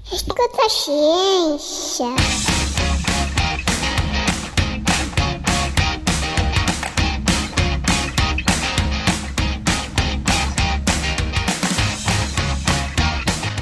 Escuta a ciência.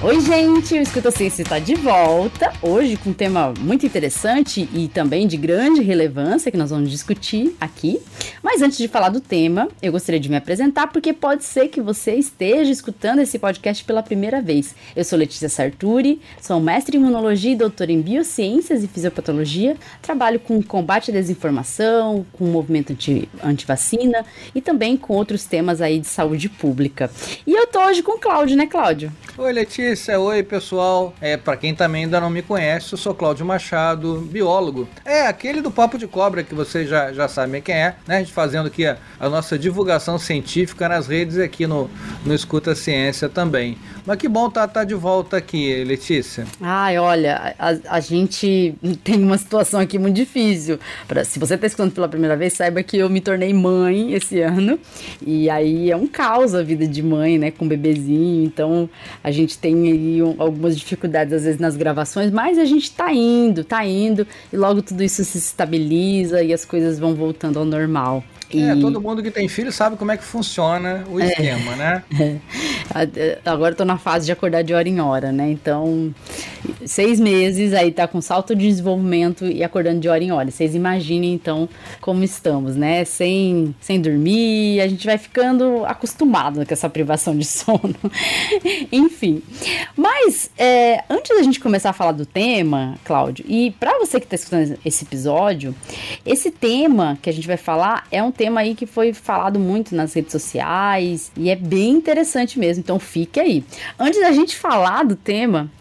Oi, gente, o Escuta Ciência está de volta, hoje com um tema muito interessante e também de grande relevância que nós vamos discutir aqui. Mas antes de falar do tema, eu gostaria de me apresentar porque pode ser que você esteja escutando esse podcast pela primeira vez. Eu sou Letícia Sarturi, sou mestre em imunologia e doutora em biociências e fisiopatologia, trabalho com combate à desinformação, com o movimento anti-vacina e também com outros temas aí de saúde pública. E eu tô hoje com o Cláudio, né, Cláudio? Oi, Letícia. Oi, pessoal. Para quem também ainda não me conhece, eu sou Cláudio Machado, biólogo. Aquele do Papo de Cobra que vocês já sabem quem é, né? A gente fazendo aqui a nossa divulgação científica nas redes e aqui no Escuta Ciência também. Mas que bom tá de volta aqui, Letícia. Ai, olha, a gente tem uma situação aqui muito difícil. Se você tá escutando pela primeira vez, saiba que eu me tornei mãe esse ano. E aí é um caos a vida de mãe, né, com bebezinho. Então a gente tem aí algumas dificuldades às vezes nas gravações, mas a gente tá indo, e logo tudo isso se estabiliza e as coisas vão voltando ao normal. Todo mundo que tem filho sabe como é que funciona o esquema, né? Agora eu tô na fase de acordar de hora em hora, né? Então, 6 meses, aí tá com salto de desenvolvimento e acordando de hora em hora. Vocês imaginem, então, como estamos, né? Sem dormir, a gente vai ficando acostumado com essa privação de sono. Enfim. Mas, antes da gente começar a falar do tema, Cláudio, e pra você que tá escutando esse episódio, esse tema que a gente vai falar é um tema aí que foi falado muito nas redes sociais e é bem interessante mesmo, então fique aí. Antes da gente falar do tema,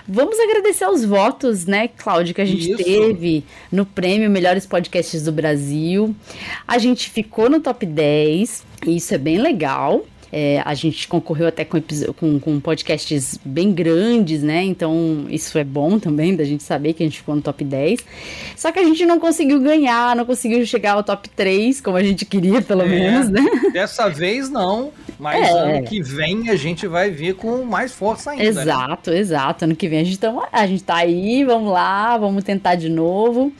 vamos agradecer aos votos, né, Cláudio, que a gente teve no prêmio Melhores Podcasts do Brasil. A gente ficou no top 10 e isso é bem legal. A gente concorreu até com podcasts bem grandes, né? Então isso é bom também, da gente saber que a gente ficou no top 10. Só que a gente não conseguiu ganhar, não conseguiu chegar ao top 3, como a gente queria, pelo menos, né? Dessa vez não, mas ano que vem a gente vai vir com mais força ainda. Exato. Ano que vem a gente tá aí, vamos lá, vamos tentar de novo.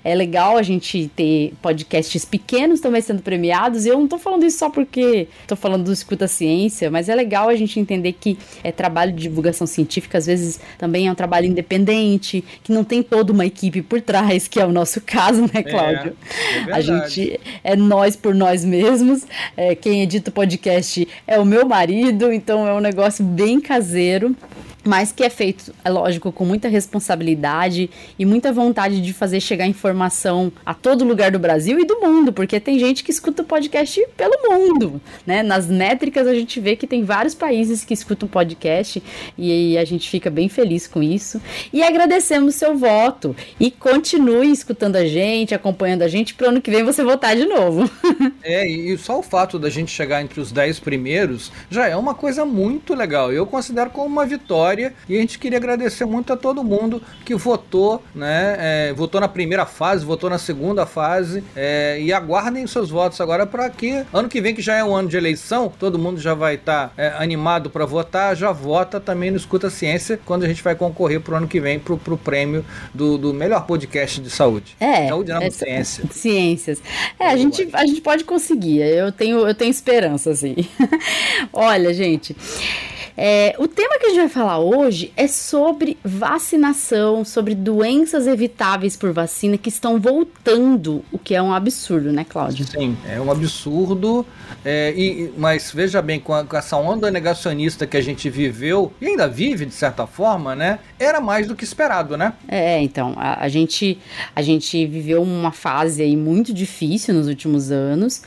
É legal a gente ter podcasts pequenos também sendo premiados, e eu não tô falando isso só porque tô falando do Escuta Ciência, mas é legal a gente entender que trabalho de divulgação científica às vezes também é um trabalho independente, que não tem toda uma equipe por trás, que é o nosso caso, né, Cláudio? A gente é nós por nós mesmos, quem edita o podcast é o meu marido, então é um negócio bem caseiro, mas que é feito, é lógico, com muita responsabilidade e muita vontade de fazer chegar informação a todo lugar do Brasil e do mundo, porque tem gente que escuta o podcast pelo mundo, né? Nas métricas a gente vê que tem vários países que escutam o podcast e a gente fica bem feliz com isso. E agradecemos seu voto e continue escutando a gente, acompanhando a gente, para o ano que vem você votar de novo. E só o fato da gente chegar entre os 10 primeiros já é uma coisa muito legal. Eu considero como uma vitória. E a gente queria agradecer muito a todo mundo que votou, né? Votou na primeira fase, votou na segunda fase, e aguardem seus votos agora para que ano que vem, que já é um ano de eleição, todo mundo já vai estar animado para votar, já vota também no Escuta Ciência quando a gente vai concorrer pro ano que vem pro prêmio do melhor podcast de saúde. Saúde não, ciência. Ciências. A gente pode conseguir, eu tenho esperança, assim. Olha, gente, o tema que a gente vai falar hoje é sobre vacinação, sobre doenças evitáveis por vacina que estão voltando, o que é um absurdo, né, Cláudio? Sim, é um absurdo, mas veja bem, com essa onda negacionista que a gente viveu, e ainda vive de certa forma, né, era mais do que esperado, né? Então, a gente viveu uma fase aí muito difícil nos últimos anos.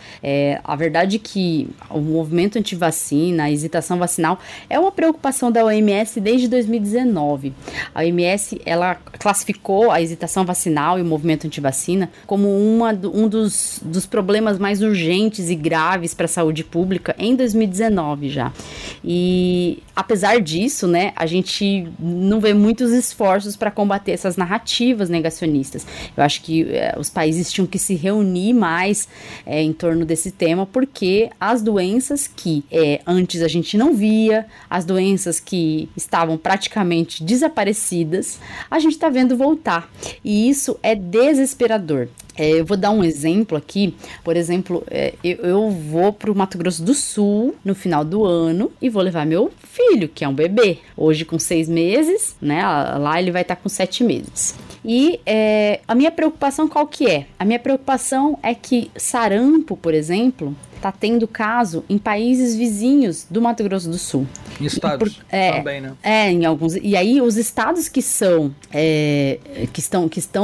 A verdade é que o movimento anti-vacina, a hesitação vacinal, é uma preocupação da OMS desde 2019. A OMS, ela classificou a hesitação vacinal e o movimento anti-vacina como um dos problemas mais urgentes e graves para a saúde pública em 2019 já. E apesar disso, né, a gente não vê muitos esforços para combater essas narrativas negacionistas. Eu acho que os países tinham que se reunir mais em torno desse tema, porque as doenças que antes a gente não via, as doenças que estavam praticamente desaparecidas, a gente está vendo voltar. E isso é desesperador. Eu vou dar um exemplo aqui. Por exemplo, eu vou para o Mato Grosso do Sul no final do ano e vou levar meu filho, que é um bebê, hoje com 6 meses, né? Lá ele vai estar com 7 meses. E a minha preocupação qual que é? A minha preocupação é que sarampo, por exemplo, está tendo caso em países vizinhos do Mato Grosso do Sul. Em estados também, né? Em alguns. E aí os estados que estão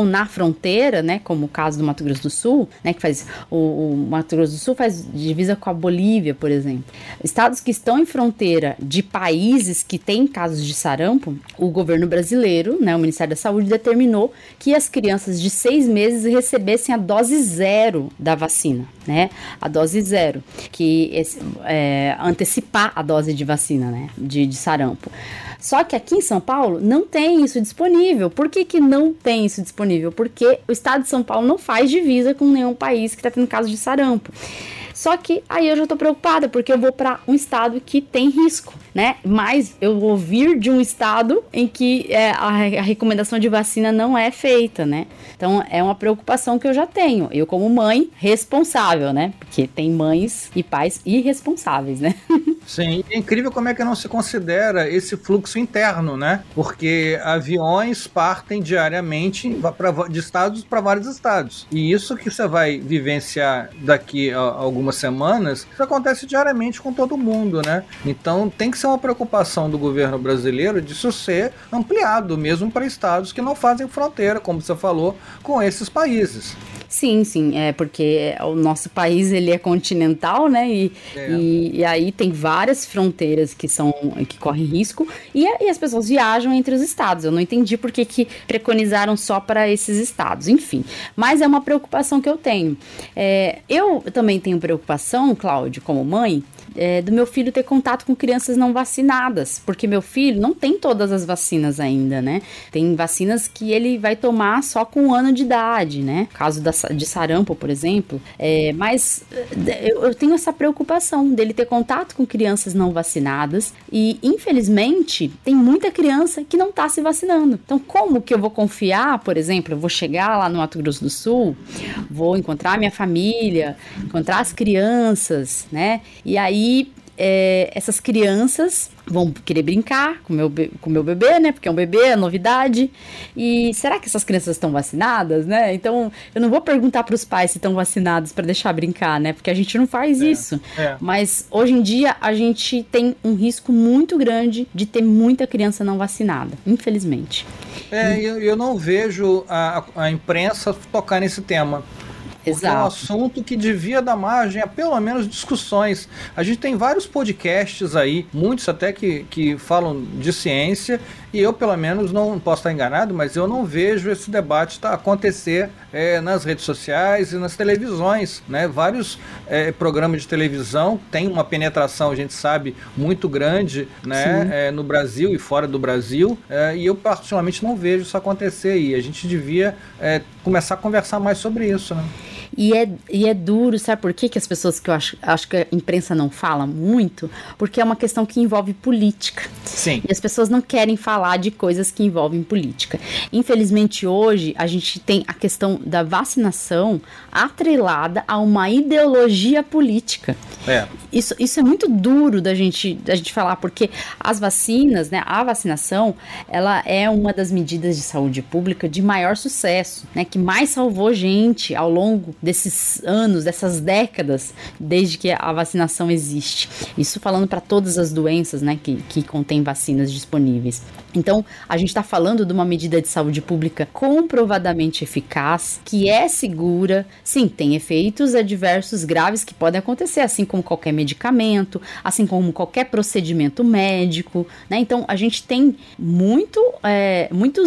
na fronteira, né, como o caso do Mato Grosso do Sul, né, que faz o Mato Grosso do Sul faz divisa com a Bolívia, por exemplo. Estados que estão em fronteira de países que têm casos de sarampo, o governo brasileiro, né, o Ministério da Saúde determinou que as crianças de 6 meses recebessem a dose 0 da vacina, né? A dose 0, que antecipar a dose de vacina, né, de sarampo. Só que aqui em São Paulo não tem isso disponível. Por que não tem isso disponível? Porque o estado de São Paulo não faz divisa com nenhum país que está tendo caso de sarampo. Só que aí eu já tô preocupada, porque eu vou para um estado que tem risco, né? Mas eu vou vir de um estado em que a recomendação de vacina não é feita, né? Então é uma preocupação que eu já tenho. Eu como mãe responsável, né? Porque tem mães e pais irresponsáveis, né? Sim, é incrível como é que não se considera esse fluxo interno, né? Porque aviões partem diariamente de estados para vários estados. E isso que você vai vivenciar daqui a algumas semanas, isso acontece diariamente com todo mundo, né? Então tem que ser uma preocupação do governo brasileiro disso ser ampliado mesmo para estados que não fazem fronteira, como você falou, com esses países. Sim, porque o nosso país ele é continental, né? E aí tem várias fronteiras que correm risco e as pessoas viajam entre os estados. Eu não entendi por que preconizaram só para esses estados, enfim. Mas é uma preocupação que eu tenho. Eu também tenho preocupação, Cláudio, como mãe, do meu filho ter contato com crianças não vacinadas, porque meu filho não tem todas as vacinas ainda, né? Tem vacinas que ele vai tomar só com 1 ano de idade, né? Caso de sarampo, por exemplo. Mas eu tenho essa preocupação dele ter contato com crianças não vacinadas e, infelizmente, tem muita criança que não tá se vacinando. Então, como que eu vou confiar, por exemplo, eu vou chegar lá no Mato Grosso do Sul, vou encontrar minha família, encontrar as crianças, né? E aí essas crianças vão querer brincar com o meu bebê, né? Porque é um bebê, é novidade. E será que essas crianças estão vacinadas, né? Então, eu não vou perguntar para os pais se estão vacinados para deixar brincar, né? Porque a gente não faz isso. Mas, hoje em dia, a gente tem um risco muito grande de ter muita criança não vacinada, infelizmente. Eu não vejo a imprensa tocar nesse tema. Porque é um assunto que devia dar margem a pelo menos discussões. A gente tem vários podcasts aí, muitos até que falam de ciência, e eu pelo menos não posso estar enganado, mas eu não vejo esse debate acontecer nas redes sociais e nas televisões, né? Vários programas de televisão têm uma penetração, a gente sabe, muito grande, né? No Brasil e fora do Brasil, e eu particularmente não vejo isso acontecer aí. A gente devia começar a conversar mais sobre isso, né? E é duro, sabe por quê? Que as pessoas que eu acho que a imprensa não fala muito? Porque é uma questão que envolve política. Sim. E as pessoas não querem falar de coisas que envolvem política. Infelizmente, hoje, a gente tem a questão da vacinação atrelada a uma ideologia política. Isso é muito duro da gente falar, porque as vacinas, né, a vacinação, ela é uma das medidas de saúde pública de maior sucesso, né, que mais salvou gente ao longo desses anos, dessas décadas, desde que a vacinação existe. Isso falando para todas as doenças, né, que contém vacinas disponíveis. Então, a gente está falando de uma medida de saúde pública comprovadamente eficaz, que é segura. Sim, tem efeitos adversos graves que podem acontecer, assim como qualquer medicamento, assim como qualquer procedimento médico, né? Então, a gente tem muito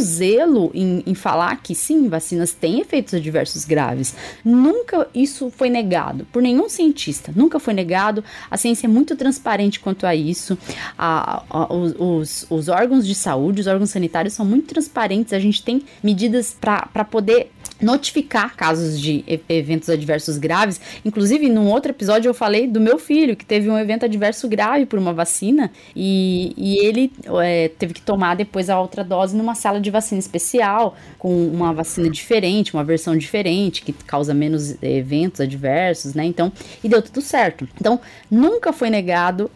zelo em falar que, sim, vacinas têm efeitos adversos graves. Nunca isso foi negado por nenhum cientista, nunca foi negado. A ciência é muito transparente quanto a isso. Os órgãos de saúde, os órgãos sanitários são muito transparentes. A gente tem medidas para poder notificar casos de eventos adversos graves. Inclusive, num outro episódio eu falei do meu filho, que teve um evento adverso grave por uma vacina, e ele teve que tomar depois a outra dose numa sala de vacina especial, com uma vacina diferente, uma versão diferente, que causa menos eventos adversos, né? Então, e deu tudo certo. Então, nunca foi negado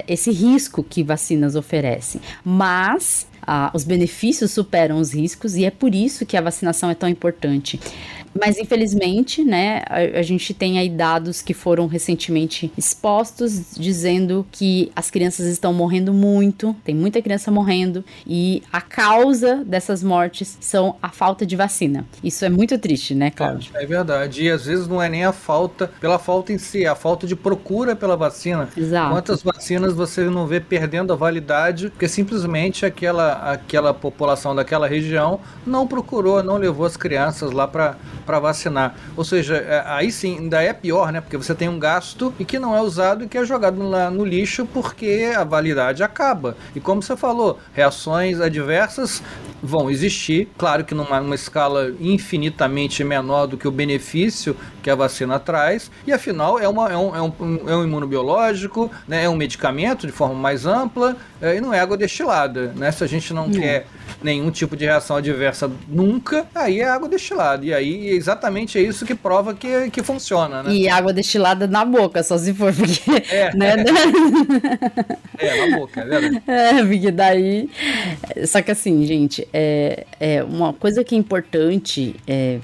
esse risco que vacinas oferecem, mas os benefícios superam os riscos, e é por isso que a vacinação é tão importante. Mas, infelizmente, né, a gente tem aí dados que foram recentemente expostos, dizendo que as crianças estão morrendo muito, tem muita criança morrendo, e a causa dessas mortes são a falta de vacina. Isso é muito triste, né, Cláudio? É verdade, e às vezes não é nem pela falta em si, é a falta de procura pela vacina. Exato. Quantas vacinas você não vê perdendo a validade, porque simplesmente aquela população daquela região não procurou, não levou as crianças lá para vacinar. Ou seja, aí sim, ainda é pior, né? Porque você tem um gasto e que não é usado e que é jogado lá no lixo porque a validade acaba. E como você falou, reações adversas vão existir, claro que numa escala infinitamente menor do que o benefício que a vacina traz, e afinal é um imunobiológico, né? É um medicamento de forma mais ampla, e não é água destilada, né? Se a gente não quer nenhum tipo de reação adversa nunca, aí é água destilada, e aí exatamente é isso que prova que funciona, né? E água destilada na boca, só se for, porque... né? Na boca, é verdade. Porque daí... Só que assim, gente, uma coisa que é importante,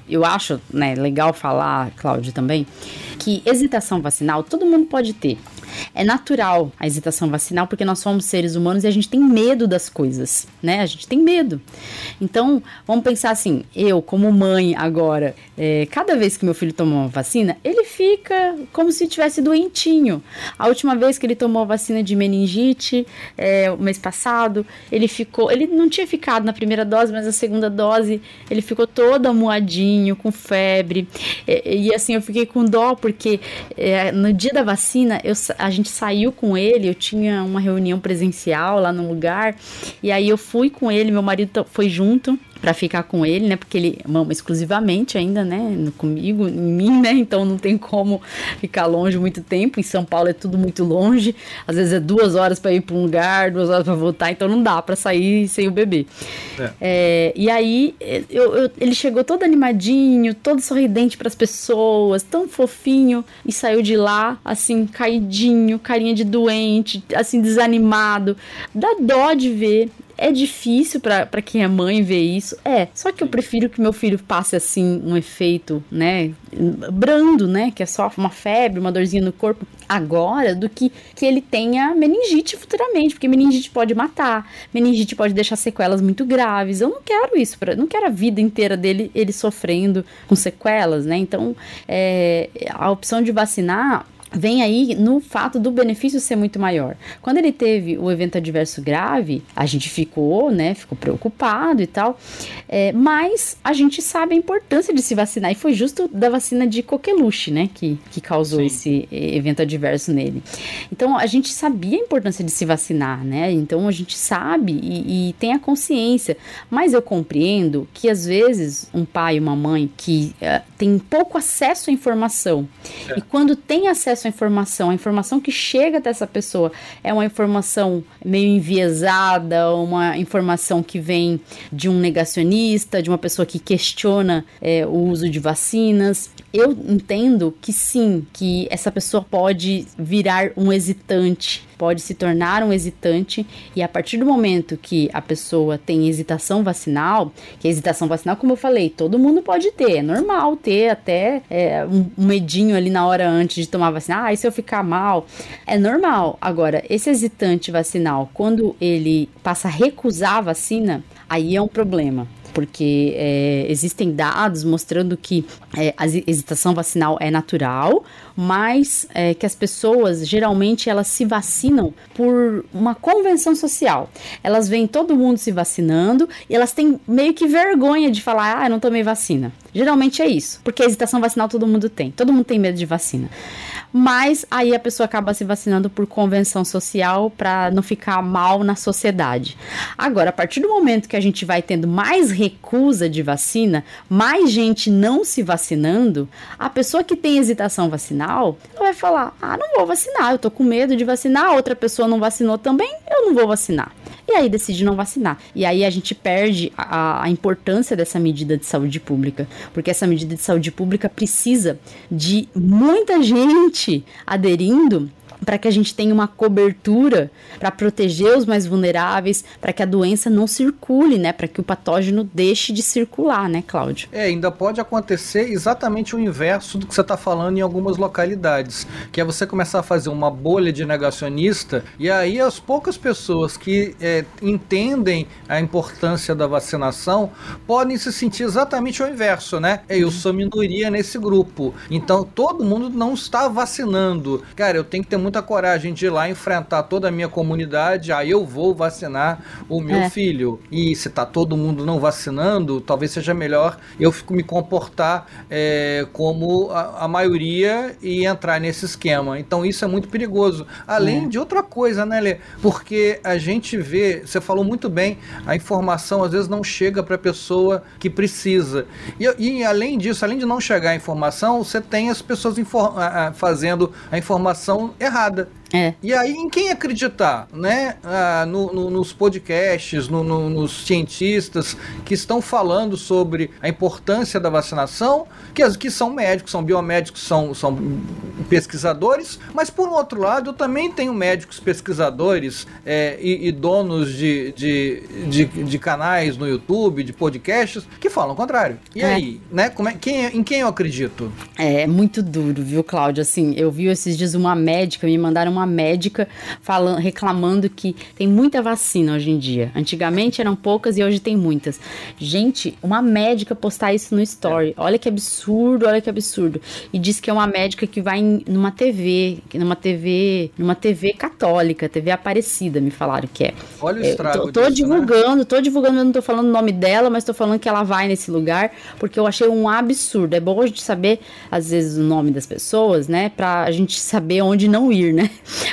eu acho, né, legal falar, Cláudio, também, que hesitação vacinal todo mundo pode ter. É natural a hesitação vacinal, porque nós somos seres humanos e a gente tem medo das coisas, né? A gente tem medo. Então, vamos pensar assim, eu como mãe agora, cada vez que meu filho toma uma vacina, ele fica como se estivesse doentinho. A última vez que ele tomou a vacina de meningite, o mês passado, ele não tinha ficado na primeira dose, mas na segunda dose ele ficou todo amuadinho, com febre, e assim, eu fiquei com dó, porque no dia da vacina, a gente saiu com ele, eu tinha uma reunião presencial lá no lugar, e aí eu fui com ele, meu marido foi junto pra ficar com ele, né, porque ele mama exclusivamente ainda, né, comigo, em mim, né, então não tem como ficar longe muito tempo. Em São Paulo é tudo muito longe, às vezes é 2 horas pra ir pra um lugar, 2 horas pra voltar, então não dá pra sair sem o bebê. E aí ele chegou todo animadinho, todo sorridente pras pessoas, tão fofinho, e saiu de lá, assim, caidinho, carinha de doente, assim, desanimado. Dá dó de ver. É difícil pra quem é mãe ver isso. Só que eu prefiro que meu filho passe, assim, um efeito, né, brando, né, que é só uma febre, uma dorzinha no corpo, agora, do que ele tenha meningite futuramente, porque meningite pode matar, meningite pode deixar sequelas muito graves. Eu não quero isso, não quero a vida inteira dele, ele sofrendo com sequelas, né, então, a opção de vacinar vem aí no fato do benefício ser muito maior. Quando ele teve o evento adverso grave, a gente ficou preocupado e tal, mas a gente sabe a importância de se vacinar, e foi justo da vacina de coqueluche, né, que causou esse evento adverso nele. Então, a gente sabia a importância de se vacinar, né, então a gente sabe e tem a consciência, mas eu compreendo que às vezes um pai e uma mãe que tem pouco acesso à informação, e quando tem acesso à informação, a informação que chega até essa pessoa é uma informação meio enviesada, uma informação que vem de um negacionista, de uma pessoa que questiona o uso de vacinas. Eu entendo que sim, que essa pessoa pode virar um hesitante, pode se tornar um hesitante, e a partir do momento que a pessoa tem hesitação vacinal, que a hesitação vacinal, como eu falei, todo mundo pode ter, é normal ter até um medinho ali na hora antes de tomar a vacina, e se eu ficar mal? É normal. Agora, esse hesitante vacinal, quando ele passa a recusar a vacina, aí é um problema. Porque existem dados mostrando que a hesitação vacinal é natural, mas que as pessoas, geralmente, elas se vacinam por uma convenção social. Elas veem todo mundo se vacinando e elas têm meio que vergonha de falar, eu não tomei vacina. Geralmente é isso, porque a hesitação vacinal todo mundo tem medo de vacina. Mas aí a pessoa acaba se vacinando por convenção social para não ficar mal na sociedade. Agora, a partir do momento que a gente vai tendo mais recusa de vacina, mais gente não se vacinando, a pessoa que tem hesitação vacinal, ela vai falar, não vou vacinar, eu tô com medo de vacinar, outra pessoa não vacinou também, eu não vou vacinar. E aí decide não vacinar. E aí a gente perde a importância dessa medida de saúde pública, porque essa medida de saúde pública precisa de muita gente aderindo para que a gente tenha uma cobertura para proteger os mais vulneráveis, para que a doença não circule, né? Para que o patógeno deixe de circular, né, Cláudio? Ainda pode acontecer exatamente o inverso do que você está falando em algumas localidades, que é você começar a fazer uma bolha de negacionista, e aí as poucas pessoas que entendem a importância da vacinação podem se sentir exatamente o inverso, né? Eu sou minoria nesse grupo, então todo mundo não está vacinando. Cara, eu tenho que ter muita coragem de ir lá enfrentar toda a minha comunidade, eu vou vacinar o meu filho. E se tá todo mundo não vacinando, talvez seja melhor eu me comportar como a maioria e entrar nesse esquema. Então isso é muito perigoso. Além de outra coisa, né, Lê? Porque a gente vê, você falou muito bem, a informação às vezes não chega para a pessoa que precisa. E além disso, além de não chegar a informação, você tem as pessoas fazendo a informação errada. E aí, em quem acreditar, né? Nos podcasts, nos cientistas que estão falando sobre a importância da vacinação, que são médicos, são biomédicos, são pesquisadores, mas por um outro lado, eu também tenho médicos pesquisadores e donos de canais no YouTube, de podcasts, que falam o contrário. E aí, né? Em quem eu acredito? É muito duro, viu, Cláudio? Assim, eu vi esses dias uma médica, me mandaram uma médica reclamando que tem muita vacina hoje em dia. Antigamente eram poucas e hoje tem muitas. Gente, uma médica postar isso no story. Olha que absurdo, olha que absurdo. E diz que é uma médica que vai numa TV católica, TV Aparecida, me falaram que é. Olha o estrago tô divulgando, eu não tô falando o nome dela, mas tô falando que ela vai nesse lugar, porque eu achei um absurdo. É bom a gente saber, às vezes, o nome das pessoas, né, pra gente saber onde não ir, né?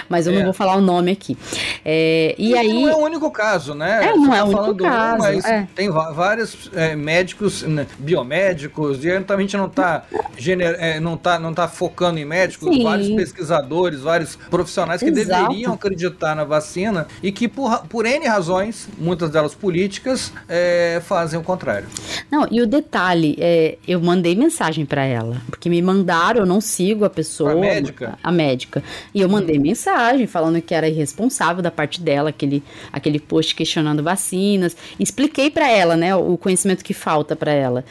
Mas eu não vou falar o nome aqui. E aí... Não é o único caso, né? Não é o único caso. Mas tem vários médicos, né, biomédicos, e a gente não tá focando em médicos, vários pesquisadores, vários profissionais que deveriam acreditar na vacina e que por N razões, muitas delas políticas, fazem o contrário. Não, e o detalhe, eu mandei mensagem para ela, porque me mandaram, eu não sigo a pessoa. A médica. E eu mandei mensagem falando que era irresponsável da parte dela, aquele post questionando vacinas. Expliquei para ela, né, o conhecimento que falta para ela.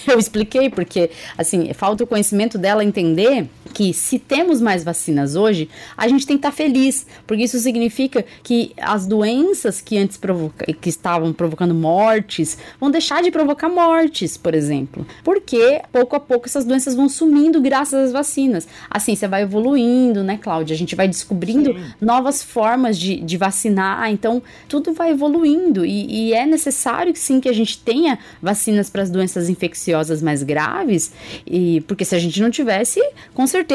Eu expliquei porque, assim, falta o conhecimento dela entender que se temos mais vacinas hoje, a gente tem que estar feliz, porque isso significa que as doenças que antes que estavam provocando mortes vão deixar de provocar mortes, por exemplo, porque pouco a pouco essas doenças vão sumindo graças às vacinas. A ciência vai evoluindo, né, Cláudia? A gente vai descobrindo novas formas de vacinar, então tudo vai evoluindo e é necessário sim que a gente tenha vacinas para as doenças infecciosas mais graves, porque se a gente não tivesse, com certeza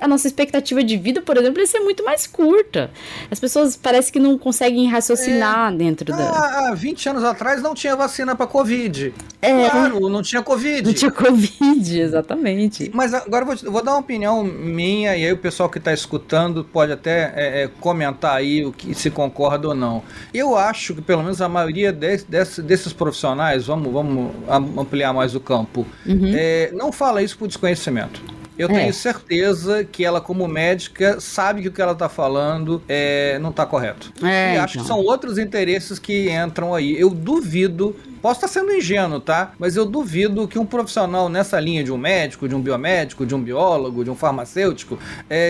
a nossa expectativa de vida, por exemplo, ia ser muito mais curta. As pessoas parece que não conseguem raciocinar dentro da... Há 20 anos atrás não tinha vacina para Covid. Claro, não tinha Covid. Não tinha Covid, exatamente. Mas agora eu vou dar uma opinião minha, e aí o pessoal que está escutando pode até comentar aí o que se concorda ou não. Eu acho que pelo menos a maioria desses profissionais, vamos ampliar mais o campo, não fala isso por desconhecimento. Eu tenho certeza que ela, como médica, sabe que o que ela está falando não está correto. E acho que são outros interesses que entram aí. Eu duvido, posso estar sendo ingênuo, tá? Mas eu duvido que um profissional nessa linha de um médico, de um biomédico, de um biólogo, de um farmacêutico,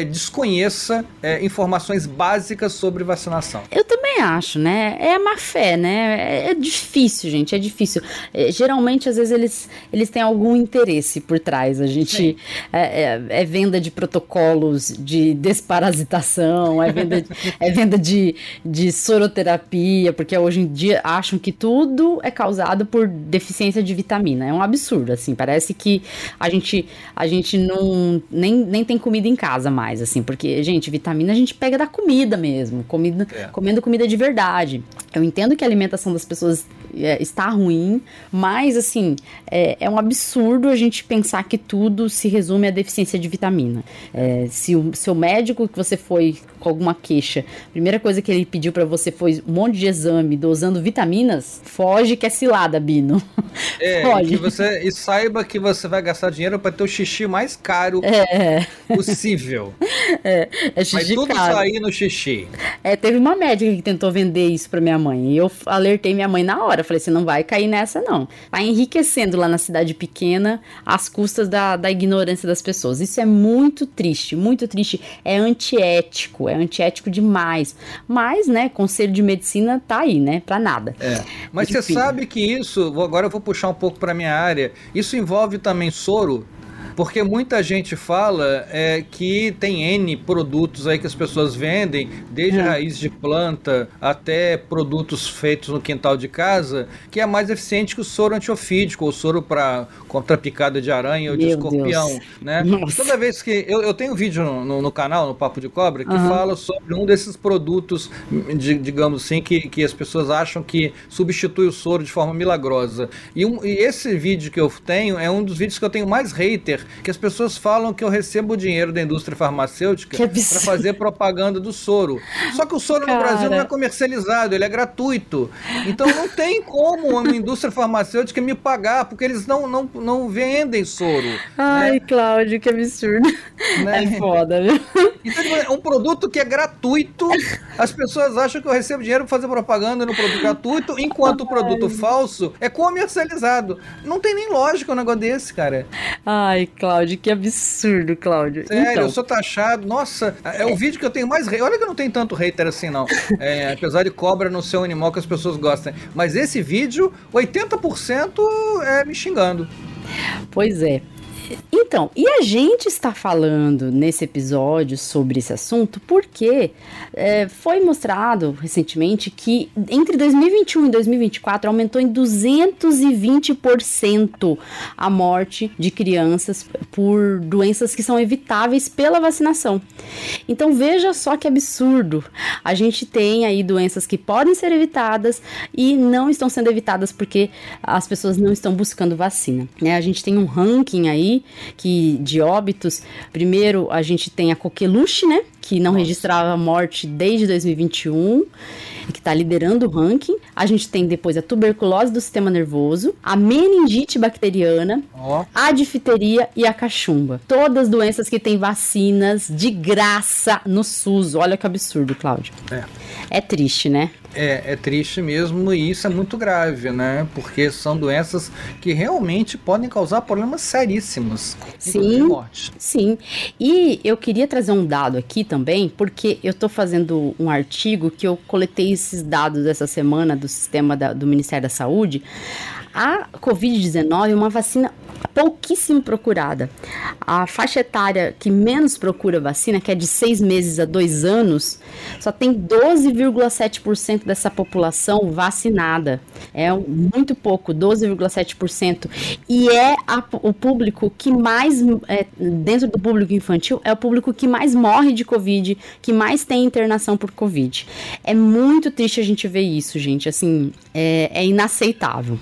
desconheça informações básicas sobre vacinação. Eu também também acho, né? É a má fé, né? É difícil, gente, é difícil. Geralmente, às vezes, eles têm algum interesse por trás. A gente é venda de protocolos de desparasitação, é venda de soroterapia, porque hoje em dia acham que tudo é causado por deficiência de vitamina. É um absurdo, assim. Parece que a gente não nem tem comida em casa mais, assim, porque, gente, vitamina a gente pega da comida mesmo, comendo comida de verdade. Eu entendo que a alimentação das pessoas está ruim, mas, assim, é um absurdo a gente pensar que tudo se resume à deficiência de vitamina. Se o seu médico que você foi com alguma queixa, a primeira coisa que ele pediu pra você foi um monte de exame dosando vitaminas, foge que é cilada, Bino. Foge. E saiba que você vai gastar dinheiro pra ter o xixi mais caro possível. Xixi Mas tudo caro. sair no xixi. Teve uma médica que tentou vender isso pra minha mãe, e eu alertei minha mãe na hora, falei, você não vai cair nessa não. Tá enriquecendo lá na cidade pequena às custas da ignorância das pessoas. Isso é muito triste, é antiético demais. Mas, né, Conselho de Medicina tá aí, né, pra nada. Mas você sabe que isso, agora eu vou puxar um pouco pra minha área, isso envolve também soro? Porque muita gente fala que tem N produtos aí que as pessoas vendem, desde raiz de planta até produtos feitos no quintal de casa, que é mais eficiente que o soro antiofídico, ou soro contra picada de aranha ou de escorpião, né? Toda vez que... Eu tenho um vídeo no canal, no Papo de Cobra, que fala sobre um desses produtos, digamos assim, que as pessoas acham que substitui o soro de forma milagrosa. E esse vídeo que eu tenho é um dos vídeos que eu tenho mais hater, que as pessoas falam que eu recebo dinheiro da indústria farmacêutica para fazer propaganda do soro. Só que o soro no Brasil não é comercializado, ele é gratuito. Então não tem como uma indústria farmacêutica me pagar, porque eles não vendem soro. Ai, né? Cláudio, que absurdo. Né? É foda, viu? Então é um produto que é gratuito, as pessoas acham que eu recebo dinheiro para fazer propaganda no produto gratuito, enquanto o produto falso é comercializado. Não tem nem lógica um negócio desse, cara. Ai, Cláudio, que absurdo, Cláudio. Sério, então, eu sou taxado. Nossa, é o vídeo que eu tenho mais hater. Olha que eu não tenho tanto hater assim, não. Apesar de cobra não ser um animal que as pessoas gostam. Mas esse vídeo, 80% é me xingando. Pois é. Então, e a gente está falando nesse episódio sobre esse assunto porque foi mostrado recentemente que entre 2021 e 2024 aumentou em 220% a morte de crianças por doenças que são evitáveis pela vacinação. Então veja só que absurdo. A gente tem aí doenças que podem ser evitadas e não estão sendo evitadas porque as pessoas não estão buscando vacina, né? A gente tem um ranking aí de óbitos. Primeiro a gente tem a coqueluche, né, que não registrava morte desde 2021, que está liderando o ranking. A gente tem depois a tuberculose do sistema nervoso, a meningite bacteriana, a difteria e a cachumba. Todas doenças que têm vacinas de graça no SUS. Olha que absurdo, Cláudio. É triste, né? É triste mesmo, e isso é muito grave, né? Porque são doenças que realmente podem causar problemas seríssimos. Sim, morte. Sim. E eu queria trazer um dado aqui também, porque eu estou fazendo um artigo que eu coletei esses dados essa semana do sistema do Ministério da Saúde. A Covid-19 é uma vacina pouquíssimo procurada. A faixa etária que menos procura vacina, que é de 6 meses a 2 anos, só tem 12,7% dessa população vacinada. É muito pouco, 12,7%. E o público que mais, dentro do público infantil, é o público que mais morre de Covid, que mais tem internação por Covid. É muito triste a gente ver isso, gente. Assim, é inaceitável.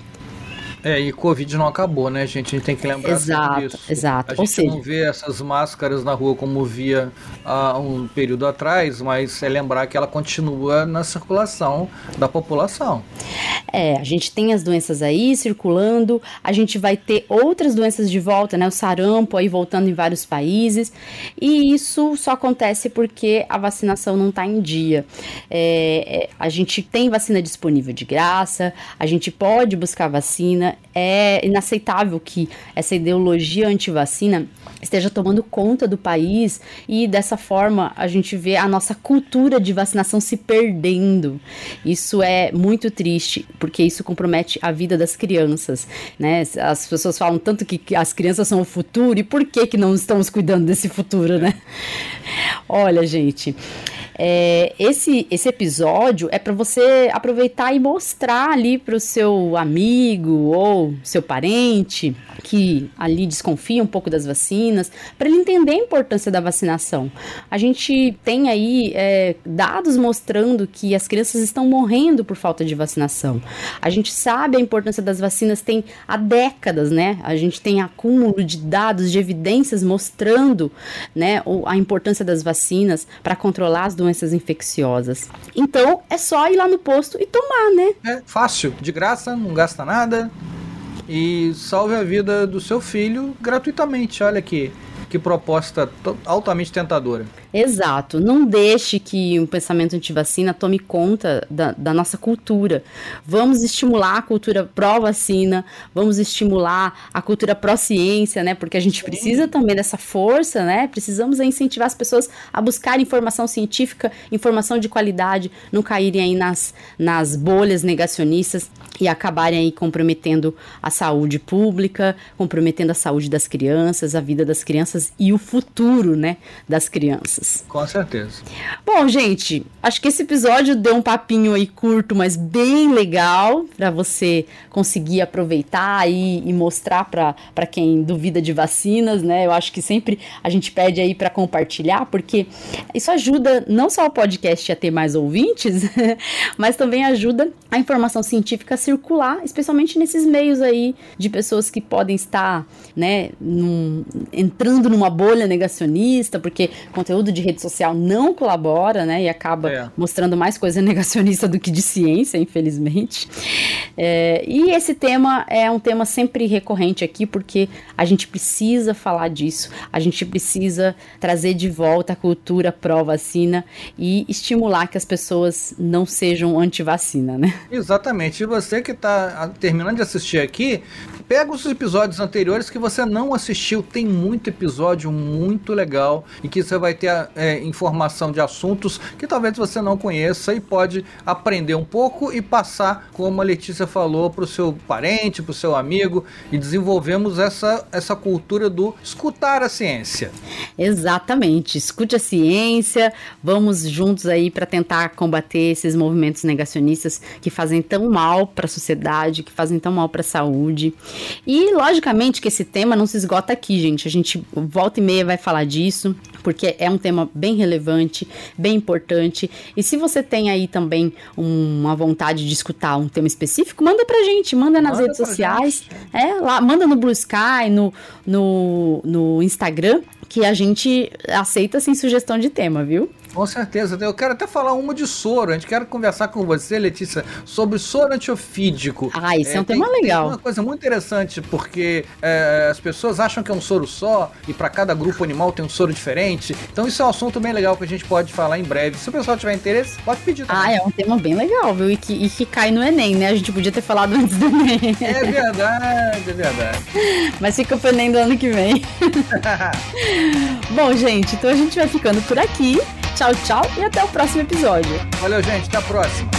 E Covid não acabou, né, gente? A gente tem que lembrar disso. Exato. A gente não vê essas máscaras na rua como via há um período atrás, mas é lembrar que ela continua na circulação da população. A gente tem as doenças aí circulando, a gente vai ter outras doenças de volta, né? O sarampo aí voltando em vários países, e isso só acontece porque a vacinação não está em dia. A gente tem vacina disponível de graça, a gente pode buscar vacina, é inaceitável que essa ideologia antivacina esteja tomando conta do país e dessa forma a gente vê a nossa cultura de vacinação se perdendo. Isso é muito triste, porque isso compromete a vida das crianças, né? As pessoas falam tanto que as crianças são o futuro, e por que não estamos cuidando desse futuro, né? Olha, gente, esse episódio é para você aproveitar e mostrar ali para o seu amigo ou seu parente que ali desconfia um pouco das vacinas, para ele entender a importância da vacinação. A gente tem aí dados mostrando que as crianças estão morrendo por falta de vacinação. A gente sabe a importância das vacinas tem há décadas, né? A gente tem acúmulo de dados, de evidências mostrando, né, a importância das vacinas para controlar as doenças infecciosas. Então, é só ir lá no posto e tomar, né? É fácil, de graça, não gasta nada. E salve a vida do seu filho gratuitamente. Olha que proposta altamente tentadora. Exato. Não deixe que um pensamento antivacina tome conta da nossa cultura. Vamos estimular a cultura pró-vacina, vamos estimular a cultura pró-ciência, né? Porque a gente precisa também dessa força, né? Precisamos incentivar as pessoas a buscar informação científica, informação de qualidade, não caírem aí nas bolhas negacionistas e acabarem aí comprometendo a saúde pública, comprometendo a saúde das crianças, a vida das crianças e o futuro, né, das crianças. Com certeza. Bom, gente, acho que esse episódio deu um papinho aí curto, mas bem legal para você conseguir aproveitar e mostrar para quem duvida de vacinas, né? Eu acho que sempre a gente pede aí para compartilhar, porque isso ajuda não só o podcast a ter mais ouvintes, mas também ajuda a informação científica a circular, especialmente nesses meios aí de pessoas que podem estar, né, entrando numa bolha negacionista, porque conteúdo de rede social não colabora, né, e acaba mostrando mais coisa negacionista do que de ciência, infelizmente. E esse tema é um tema sempre recorrente aqui, porque a gente precisa falar disso, a gente precisa trazer de volta a cultura pró-vacina e estimular que as pessoas não sejam anti-vacina, né? Exatamente. E você que está terminando de assistir aqui, pega os episódios anteriores que você não assistiu, tem muito episódio muito legal e que você vai ter informação de assuntos que talvez você não conheça e pode aprender um pouco e passar, como a Letícia falou, para o seu parente, para o seu amigo, e desenvolvemos essa cultura do escutar a ciência. Exatamente, escute a ciência, vamos juntos aí para tentar combater esses movimentos negacionistas que fazem tão mal para a sociedade, que fazem tão mal para a saúde. E logicamente que esse tema não se esgota aqui, gente, a gente volta e meia vai falar disso, porque é um tema bem relevante, bem importante, e se você tem aí também uma vontade de escutar um tema específico, manda pra gente, manda nas redes sociais, lá, manda no Blue Sky, no Instagram, que a gente aceita sem sugestão de tema, viu? Com certeza. Eu quero até falar uma de soro. A gente quer conversar com você, Letícia, sobre soro antiofídico. Isso é um tema legal. Tem uma coisa muito interessante, porque as pessoas acham que é um soro só, e para cada grupo animal tem um soro diferente. Então isso é um assunto bem legal que a gente pode falar em breve. Se o pessoal tiver interesse, pode pedir também. É um tema bem legal, viu? E que cai no Enem, né? A gente podia ter falado antes do Enem. É verdade, é verdade. Mas fica pro Enem do ano que vem. Bom, gente, então a gente vai ficando por aqui. Tchau, tchau e até o próximo episódio. Valeu, gente. Até a próxima.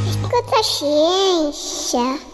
Escuta a ciência.